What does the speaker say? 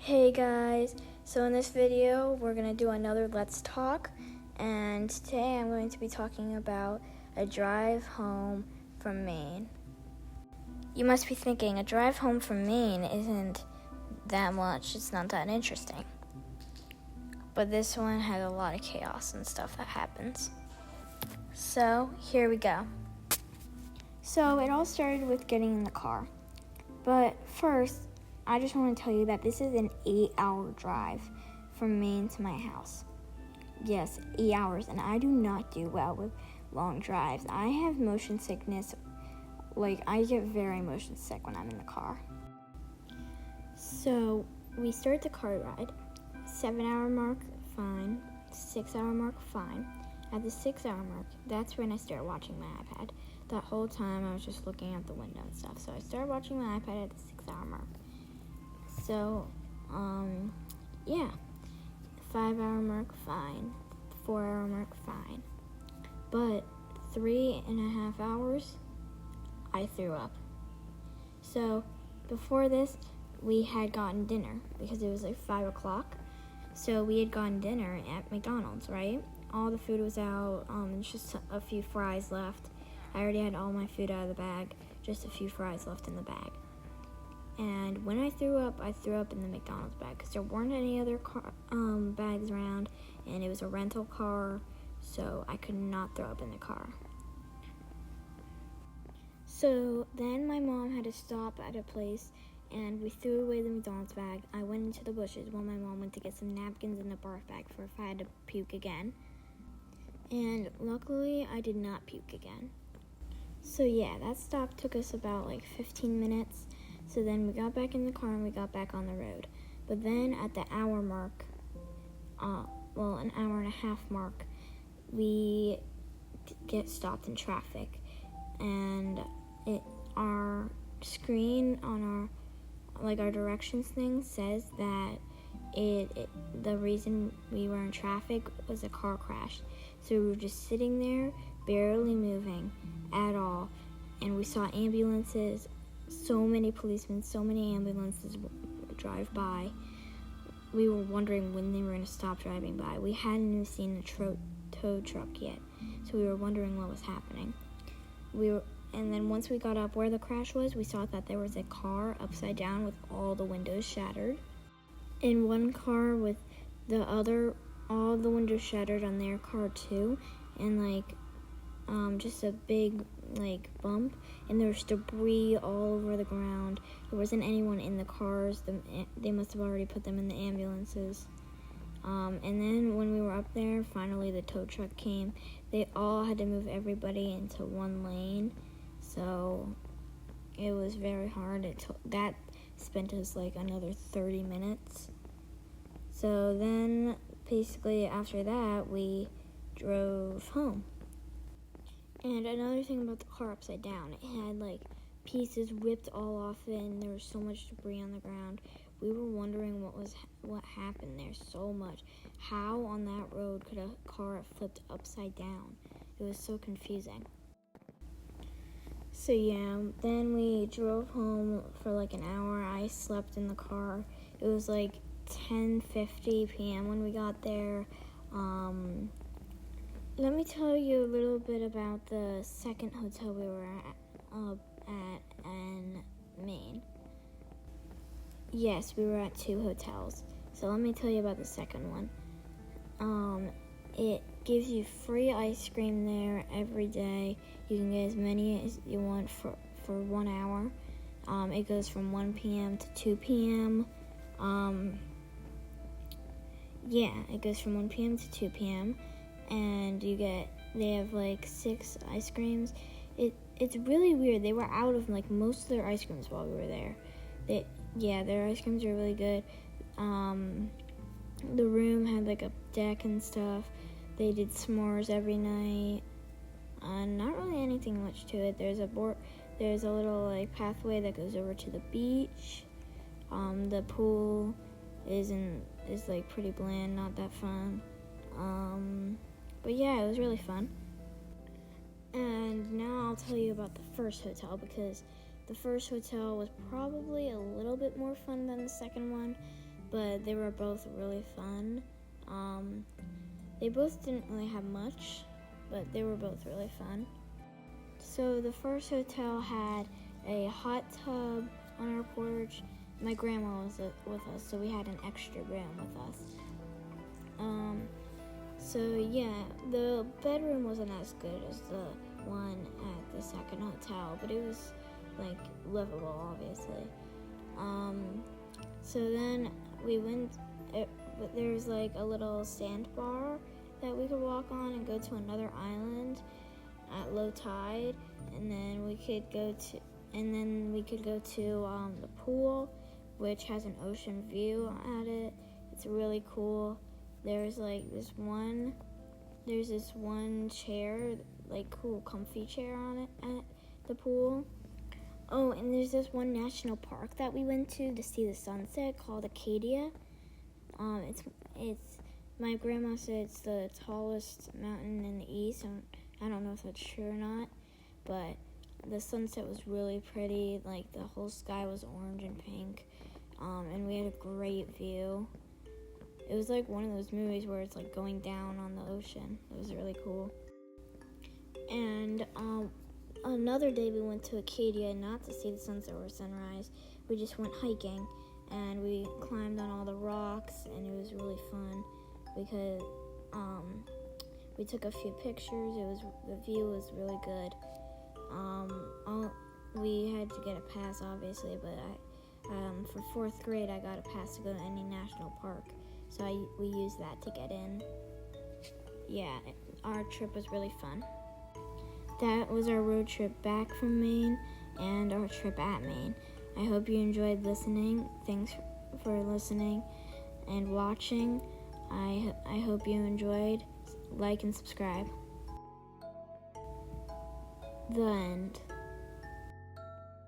Hey guys, so in this video we're going to do another Let's Talk, and today I'm going to be talking about a drive home from Maine. You must be thinking, a drive home from Maine isn't that much, it's not that interesting. But this one had a lot of chaos and stuff that happens. So here we go. So it all started with getting in the car. But first, I just want to tell you that this is an 8-hour drive from Maine to my house. Yes, 8 hours, and I do not do well with long drives. I have motion sickness. I get very motion sick when I'm in the car. So we start the car ride. 7-hour mark, fine. 6-hour mark, fine. At the 6-hour mark, that's when I start watching my iPad. That whole time I was just looking out the window and stuff. So I started watching my iPad at the 6-hour mark. So, 5-hour mark, fine. 4-hour mark, fine. But 3.5 hours, I threw up. So, before this, we had gotten dinner because it was 5 o'clock. So, we had gotten dinner at McDonald's, right? All the food was out, just a few fries left. I already had all my food out of the bag, just a few fries left in the bag. And when I threw up in the McDonald's bag because there weren't any other bags around, and it was a rental car, so I could not throw up in the car. So then my mom had to stop at a place, and we threw away the McDonald's bag. I went into the bushes while my mom went to get some napkins in the barf bag for if I had to puke again. And luckily, I did not puke again. So yeah, that stop took us about 15 minutes. So then we got back in the car and we got back on the road. But then at the hour mark, an hour and a half mark, we get stopped in traffic. And our screen on our directions thing says that the reason we were in traffic was a car crash. So we were just sitting there, barely moving at all. And we saw ambulances. So many policemen, so many ambulances drive by. We were wondering when they were going to stop driving by. We hadn't even seen a tow truck yet, so we were wondering what was happening. And then once we got up where the crash was, we saw that there was a car upside down with all the windows shattered. And one car with all the windows shattered on their car too, and just a big bump, and there was debris all over the ground. There wasn't anyone in the cars. They must have already put them in the ambulances. And then when we were up there, finally the tow truck came. They all had to move everybody into one lane, so it was very hard. That spent us another 30 minutes. So then basically after that we drove home. And another thing about the car upside down, it had pieces ripped all off it, and there was so much debris on the ground. We were wondering what happened there so much. How on that road could a car have flipped upside down? It was so confusing. So yeah, then we drove home for an hour. I slept in the car. It was 10:50 p.m. when we got there. Let me tell you a little bit about the second hotel we were at in Maine. Yes, we were at 2 hotels. So let me tell you about the second one. It gives you free ice cream there every day. You can get as many as you want for 1 hour. It goes from 1 p.m. to 2 p.m. It goes from 1 p.m. to 2 p.m. And they have 6 ice creams. It's really weird. They were out of most of their ice creams while we were there. Their ice creams are really good. The room had a deck and stuff. They did s'mores every night. Not really anything much to it. There's a little pathway that goes over to the beach. The pool is pretty bland, not that fun. But yeah, it was really fun. And now I'll tell you about the first hotel, because the first hotel was probably a little bit more fun than the second one. but they were both really fun. They both didn't really have much, but they were both really fun. So the first hotel had a hot tub on our porch. My grandma was with us, so we had an extra room with us. So yeah, the bedroom wasn't as good as the one at the second hotel, but it was like livable, obviously. So then we went. There's like a little sandbar that we could walk on and go to another island at low tide, and then we could go to the pool, which has an ocean view at it. It's really cool. There's this one chair, like cool comfy chair on it at the pool. Oh, and there's this one national park that we went to see the sunset called Acadia. It's my grandma said it's the tallest mountain in the east, and I don't know if that's true or not, but the sunset was really pretty. Like the whole sky was orange and pink, and we had a great view. It was like one of those movies where it's like going down on the ocean. It was really cool. And another day we went to Acadia, not to see the sunset or sunrise. We just went hiking, and we climbed on all the rocks, and it was really fun because we took a few pictures. The view was really good. We had to get a pass, obviously, but for 4th grade, I got a pass to go to any national park, so we used that to get in. Yeah, our trip was really fun. That was our road trip back from Maine and our trip at Maine. I hope you enjoyed listening. Thanks for listening and watching. I hope you enjoyed. Like and subscribe. The end.